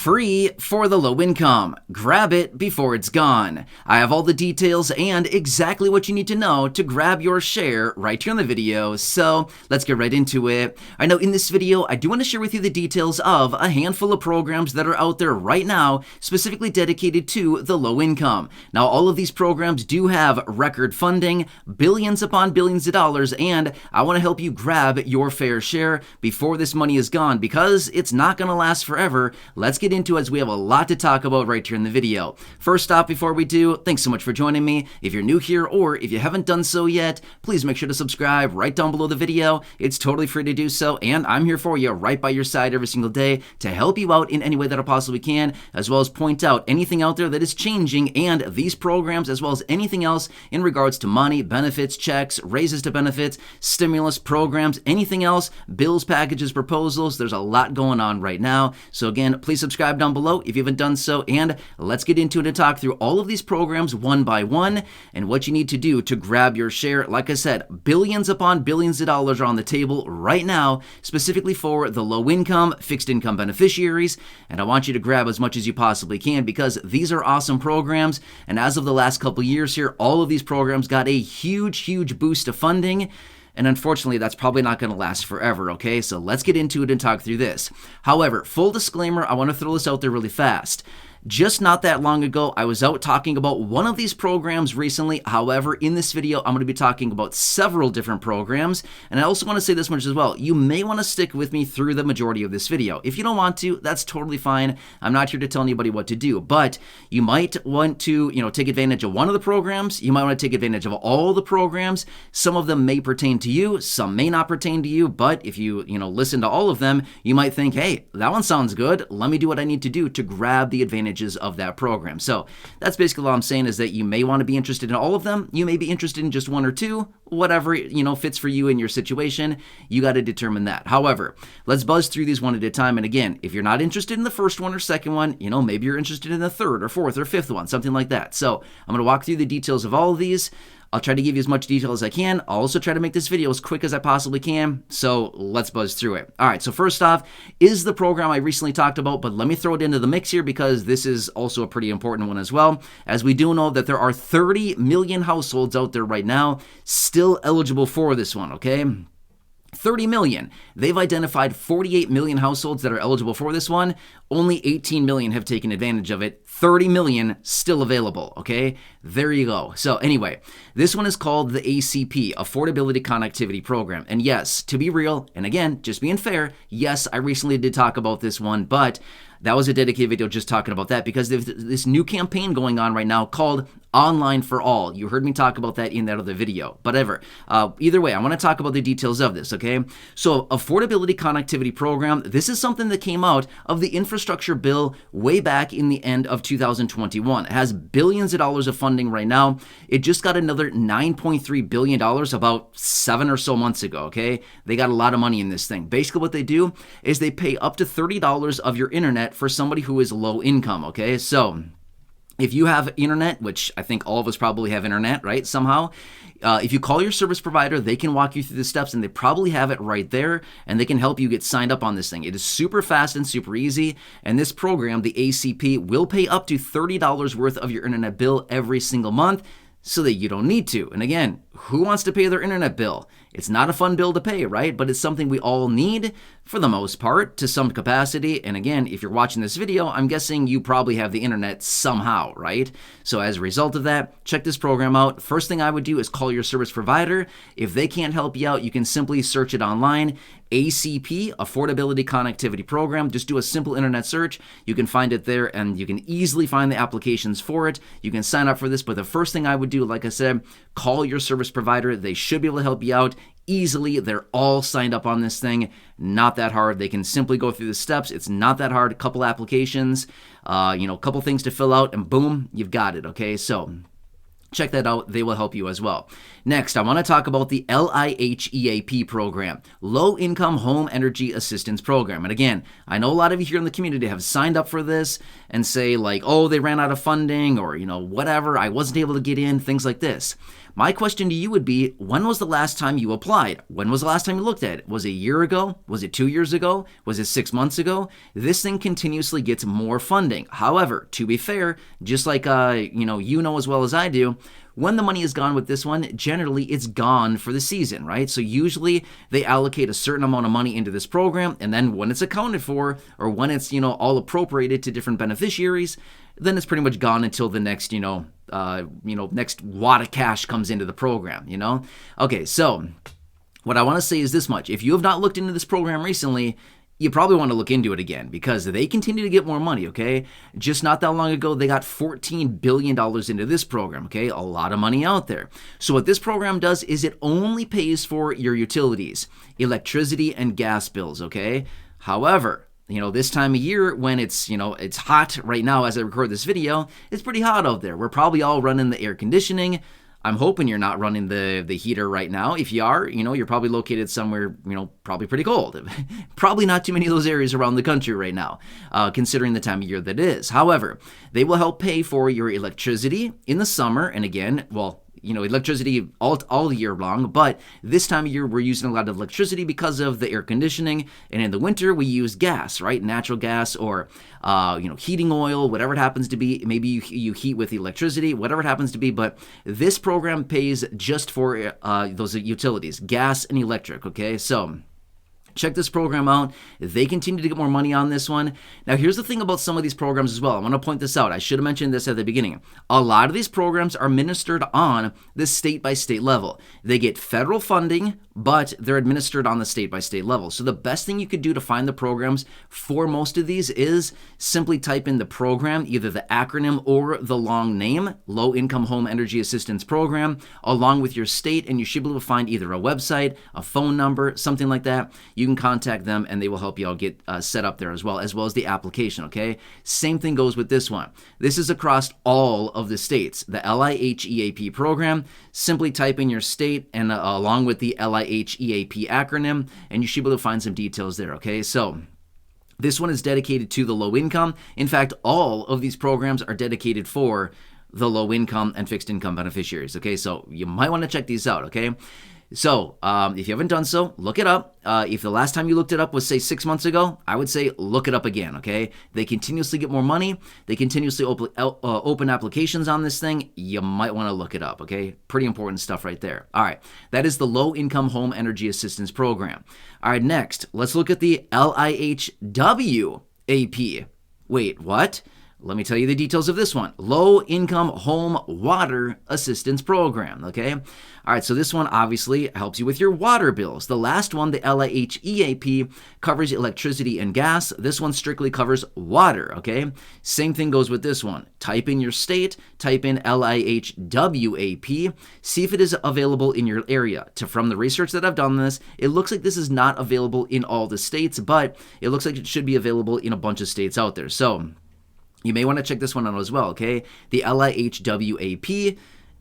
Free for the low income. Grab it before it's gone. I have all the details and exactly what you need to know to grab your share right here in the video, so let's get right into it. I know in this video, I do want to share with you the details of a handful of programs that are out there right now, specifically dedicated to the low income. Now, all of these programs do have record funding, billions upon billions of dollars, and I want to help you grab your fair share before this money is gone because it's not going to last forever. Let's get into it as we have a lot to talk about right here in the video. First off, before we do, thanks so much for joining me. If you're new here or if you haven't done so yet, please make sure to subscribe right down below the video. It's totally free to do so, and I'm here for you right by your side every single day to help you out in any way that I possibly can, as well as point out anything out there that is changing and these programs, as well as anything else in regards to money, benefits, checks, raises to benefits, stimulus programs, anything else, bills, packages, proposals. There's a lot going on right now. So again, please subscribe down below if you haven't done so, and let's get into it and talk through all of these programs one by one and what you need to do to grab your share. Like I said, billions upon billions of dollars are on the table right now, specifically for the low income, fixed income beneficiaries, and I want you to grab as much as you possibly can because these are awesome programs, and as of the last couple years here, all of these programs got a huge boost of funding. And unfortunately, that's probably not going to last forever, okay? So let's get into it and talk through this. However, full disclaimer, I want to throw this out there really fast. Just not that long ago, I was out talking about one of these programs recently. However, in this video, I'm going to be talking about several different programs. And I also want to say this much as well. You may want to stick with me through the majority of this video. If you don't want to, that's totally fine. I'm not here to tell anybody what to do. But you might want to, take advantage of one of the programs. You might want to take advantage of all the programs. Some of them may pertain to you. Some may not pertain to you. But if you, listen to all of them, you might think, hey, that one sounds good. Let me do what I need to do to grab the advantage of that program. So that's basically all I'm saying, is that you may want to be interested in all of them. You may be interested in just one or two, whatever, fits for you in your situation. You got to determine that. However, let's buzz through these one at a time. And again, if you're not interested in the first one or second one, maybe you're interested in the third or fourth or fifth one, something like that. So I'm going to walk through the details of all of these. I'll try to give you as much detail as I can. I'll also try to make this video as quick as I possibly can. So let's buzz through it. All right, so first off is the program I recently talked about, but let me throw it into the mix here because this is also a pretty important one as well, as we do know that there are 30 million households out there right now still eligible for this one, okay? 30 million. They've identified 48 million households that are eligible for this one. Only 18 million have taken advantage of it. 30 million still available, okay? There you go. So anyway, this one is called the ACP, Affordability Connectivity Program. And yes, to be real, and again, just being fair, yes, I recently did talk about this one, but that was a dedicated video just talking about that because there's this new campaign going on right now called Online for All. You heard me talk about that in that other video. But either way, I want to talk about the details of this, okay? So Affordability Connectivity Program, this is something that came out of the infrastructure bill way back in the end of 2021. It has billions of dollars of funding right now. It just got another $9.3 billion about 7 or so months ago, okay? They got a lot of money in this thing. Basically what they do is they pay up to $30 of your internet for somebody who is low income, okay? So if you have internet, which I think all of us probably have internet, right, somehow, if you call your service provider, they can walk you through the steps, and they probably have it right there, and they can help you get signed up on this thing. It is super fast and super easy, and this program, the ACP, will pay up to $30 worth of your internet bill every single month so that you don't need to. And again, who wants to pay their internet bill? It's not a fun bill to pay, right? But it's something we all need for the most part to some capacity. And again, if you're watching this video, I'm guessing you probably have the internet somehow, right? So as a result of that, check this program out. First thing I would do is call your service provider. If they can't help you out, you can simply search it online. ACP, Affordability Connectivity Program. Just do a simple internet search. You can find it there, and you can easily find the applications for it. You can sign up for this, but the first thing I would do, like I said, call your service provider. They should be able to help you out easily. They're all signed up on this thing. Not that hard. They can simply go through the steps. It's not that hard. A couple applications, a couple things to fill out, and boom, you've got it, okay? So check that out. They will help you as well. Next, I want to talk about the LIHEAP program, Low Income Home Energy Assistance Program. And again, I know a lot of you here in the community have signed up for this and say like, oh, they ran out of funding or, whatever, I wasn't able to get in, things like this. My question to you would be, when was the last time you applied? When was the last time you looked at it? Was it a year ago? Was it 2 years ago? Was it 6 months ago? This thing continuously gets more funding. However, to be fair, just like you know as well as I do, when the money is gone with this one, generally it's gone for the season, right? So usually they allocate a certain amount of money into this program, and then when it's accounted for, or when it's, all appropriated to different beneficiaries, then it's pretty much gone until the next, next wad of cash comes into the program, Okay, so what I want to say is this much. If you have not looked into this program recently, you probably want to look into it again because they continue to get more money, okay? Just not that long ago, they got $14 billion into this program, okay? A lot of money out there. So what this program does is it only pays for your utilities, electricity and gas bills, okay? However, this time of year when it's hot right now as I record this video, it's pretty hot out there. We're probably all running the air conditioning. I'm hoping you're not running the heater right now. If you are, you're probably located somewhere, probably pretty cold. Probably not too many of those areas around the country right now, considering the time of year that it is. However, they will help pay for your electricity in the summer. And again, electricity all year long, but this time of year we're using a lot of electricity because of the air conditioning, and in the winter we use gas, right? Natural gas or heating oil, whatever it happens to be. Maybe you heat with electricity, whatever it happens to be, but this program pays just for those utilities, gas and electric, okay? So check this program out. They continue to get more money on this one. Now, here's the thing about some of these programs as well. I want to point this out. I should have mentioned this at the beginning. A lot of these programs are administered on the state-by-state level. They get federal funding, but they're administered on the state-by-state level. So the best thing you could do to find the programs for most of these is simply type in the program, either the acronym or the long name, Low Income Home Energy Assistance Program, along with your state, and you should be able to find either a website, a phone number, something like that. You can contact them and they will help you out get set up there as well as the application, okay? Same thing goes with this one. This is across all of the states. The LIHEAP program, simply type in your state and along with the LIHEAP acronym, and you should be able to find some details there, okay? So this one is dedicated to the low income. In fact, all of these programs are dedicated for the low income and fixed income beneficiaries, okay? So you might want to check these out, okay? So, if you haven't done so, look it up. If the last time you looked it up was, say, 6 months ago, I would say look it up again, okay? They continuously get more money. They continuously open applications on this thing. You might want to look it up, okay? Pretty important stuff right there. All right, that is the Low Income Home Energy Assistance Program. All right, next, let's look at the LIHWAP. Wait, what? Let me tell you the details of this one. Low Income Home Water Assistance Program, okay? All right, so this one obviously helps you with your water bills. The last one, the LIHEAP, covers electricity and gas. This one strictly covers water, okay? Same thing goes with this one. Type in your state, type in LIHWAP, see if it is available in your area. From the research that I've done on this, it looks like this is not available in all the states, but it looks like it should be available in a bunch of states out there. So you may want to check this one out as well, okay? The LIHWAP.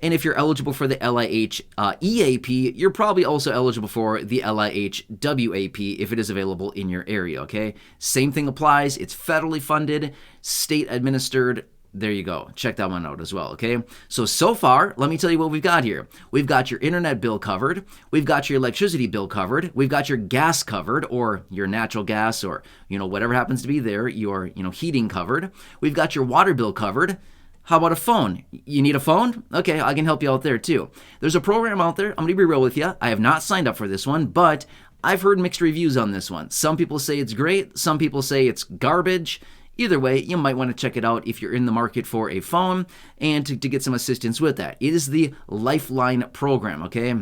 And if you're eligible for the LIHEAP, you're probably also eligible for the LIHWAP if it is available in your area, okay? Same thing applies. It's federally funded, state administered. There you go. Check that one out as well, okay? So far, let me tell you what we've got here. We've got your internet bill covered. We've got your electricity bill covered. We've got your gas covered, or your natural gas, or, whatever happens to be there, your, heating covered. We've got your water bill covered. How about a phone? You need a phone? Okay, I can help you out there too. There's a program out there. I'm going to be real with you. I have not signed up for this one, but I've heard mixed reviews on this one. Some people say it's great. Some people say it's garbage. Either way, you might want to check it out if you're in the market for a phone and to get some assistance with that. It is the Lifeline program, okay?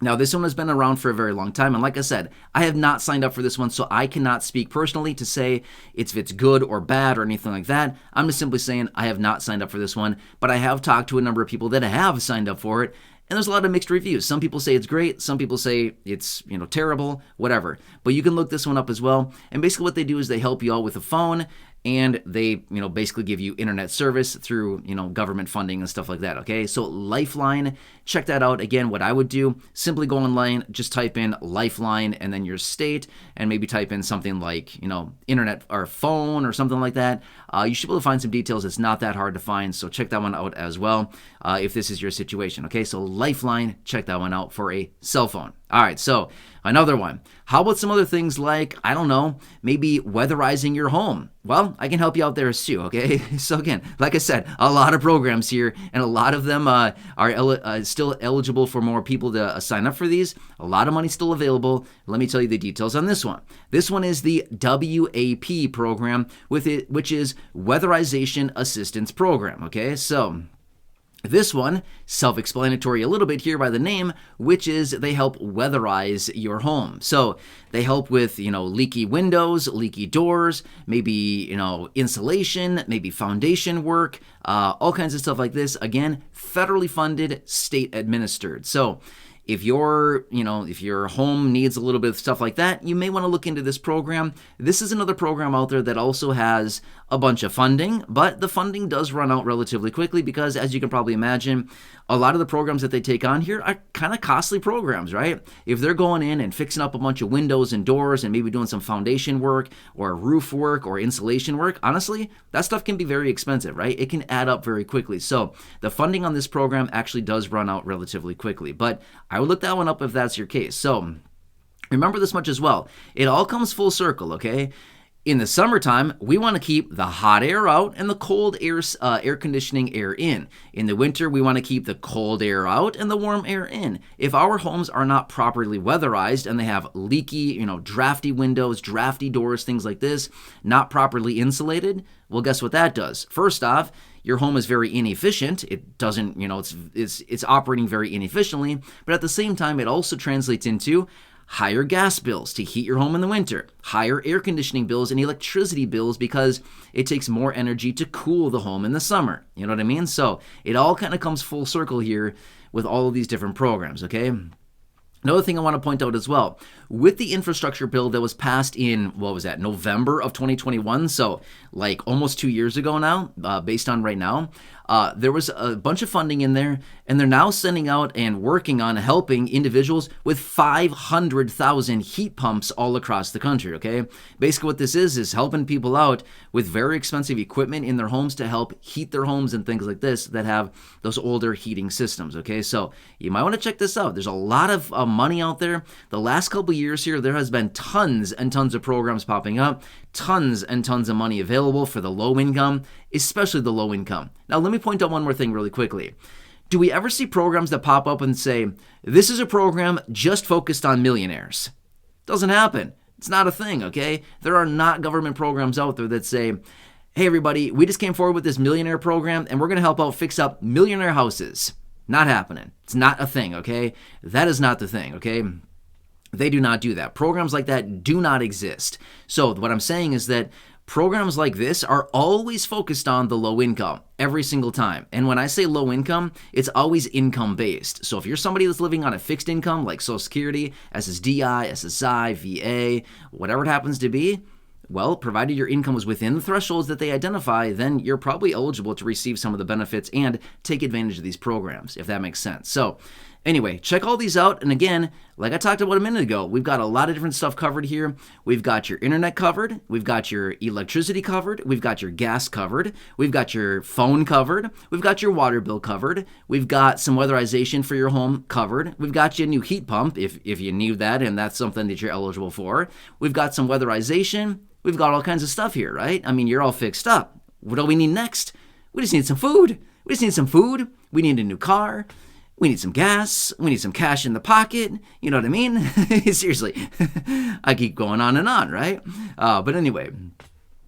Now, this one has been around for a very long time, and like I said, I have not signed up for this one, so I cannot speak personally to say if it's good or bad or anything like that. I'm just simply saying I have not signed up for this one, but I have talked to a number of people that have signed up for it, and there's a lot of mixed reviews. Some people say it's great, some people say it's, terrible, whatever. But you can look this one up as well, and basically what they do is they help you out with a phone, and they, basically give you internet service through, government funding and stuff like that, okay? So Lifeline, check that out. Again, what I would do, simply go online, just type in Lifeline and then your state, and maybe type in something like, internet or phone or something like that. You should be able to find some details. It's not that hard to find, so check that one out as well if this is your situation, okay? So Lifeline, check that one out for a cell phone. All right, so another one. How about some other things like, I don't know, maybe weatherizing your home? Well, I can help you out there too, okay? So again, like I said, a lot of programs here, and a lot of them are still eligible for more people to sign up for these. A lot of money still available. Let me tell you the details on this one. This one is the WAP program, which is Weatherization Assistance Program, okay? So this one, self-explanatory a little bit here by the name, which is they help weatherize your home. So they help with, leaky windows, leaky doors, maybe, insulation, maybe foundation work, all kinds of stuff like this. Again, federally funded, state administered. So if your home needs a little bit of stuff like that, you may want to look into this program. This is another program out there that also has a bunch of funding, but the funding does run out relatively quickly because, as you can probably imagine, a lot of the programs that they take on here are kind of costly programs, right? If they're going in and fixing up a bunch of windows and doors and maybe doing some foundation work or roof work or insulation work, honestly, that stuff can be very expensive, right? It can add up very quickly. So the funding on this program actually does run out relatively quickly, but I would look that one up if that's your case. So remember this much as well. It all comes full circle, okay? In the summertime, we want to keep the hot air out and the cold air conditioning air in. In the winter, we want to keep the cold air out and the warm air in. If our homes are not properly weatherized and they have leaky, drafty windows, drafty doors, things like this, not properly insulated, well, guess what that does? First off, your home is very inefficient. It doesn't, it's operating very inefficiently, but at the same time, it also translates into higher gas bills to heat your home in the winter, higher air conditioning bills and electricity bills because it takes more energy to cool the home in the summer. You know what I mean? So it all kind of comes full circle here with all of these different programs, okay? Another thing I want to point out as well, with the infrastructure bill that was passed in, November of 2021, so like almost 2 years ago now, based on right now, there was a bunch of funding in there, and they're now sending out and working on helping individuals with 500,000 heat pumps all across the country, okay? Basically what this is helping people out with very expensive equipment in their homes to help heat their homes and things like this that have those older heating systems, okay? So you might want to check this out. There's a lot of money out there. The last couple years here, there has been tons and tons of programs popping up, tons and tons of money available for the low income, especially the low income. Now, let me point out one more thing really quickly. Do we ever see programs that pop up and say, this is a program just focused on millionaires? Doesn't happen. It's not a thing, okay? There are not government programs out there that say, hey, everybody, we just came forward with this millionaire program, and we're going to help out fix up millionaire houses. Not happening. It's not a thing, okay? That is not the thing, okay? They do not do that. Programs like that do not exist. So what I'm saying is that programs like this are always focused on the low income every single time. And when I say low income, it's always income based. So if you're somebody that's living on a fixed income like Social Security, SSDI, SSI, VA, whatever it happens to be, well, provided your income was within the thresholds that they identify, then you're probably eligible to receive some of the benefits and take advantage of these programs, if that makes sense. So anyway, check all these out. And again, like I talked about a minute ago, we've got a lot of different stuff covered here. We've got your internet covered. We've got your electricity covered. We've got your gas covered. We've got your phone covered. We've got your water bill covered. We've got some weatherization for your home covered. We've got you a new heat pump if you need that and that's something that you're eligible for. We've got some weatherization. We've got all kinds of stuff here, right? I mean, you're all fixed up. What do we need next? We just need some food. We just need some food. We need a new car. We need some gas. We need some cash in the pocket. You know what I mean? Seriously. I keep going on and on, right? But anyway,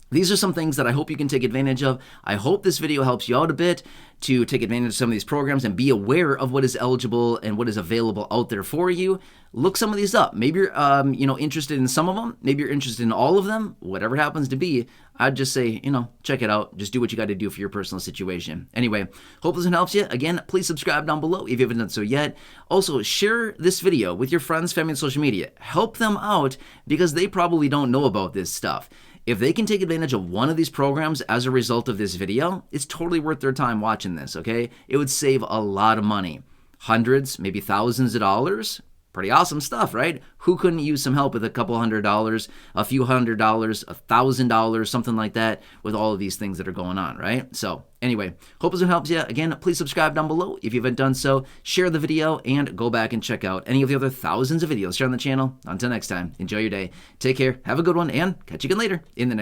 these are some things that I hope you can take advantage of. I hope this video helps you out a bit to take advantage of some of these programs and be aware of what is eligible and what is available out there for you. Look some of these up. Maybe you're interested in some of them. Maybe you're interested in all of them. Whatever it happens to be, I'd just say, check it out. Just do what you got to do for your personal situation. Anyway, hope this one helps you. Again, please subscribe down below if you haven't done so yet. Also, share this video with your friends, family, and social media. Help them out because they probably don't know about this stuff. If they can take advantage of one of these programs as a result of this video, it's totally worth their time watching this, okay? It would save a lot of money. Hundreds, maybe thousands of dollars. Pretty awesome stuff, right? Who couldn't use some help with a couple $100, a few $100, $1,000, something like that, with all of these things that are going on, right? So anyway, hope this one helps you. Again, please subscribe down below if you haven't done so. Share the video and go back and check out any of the other thousands of videos here on the channel. Until next time, enjoy your day. Take care, have a good one, and catch you again later in the next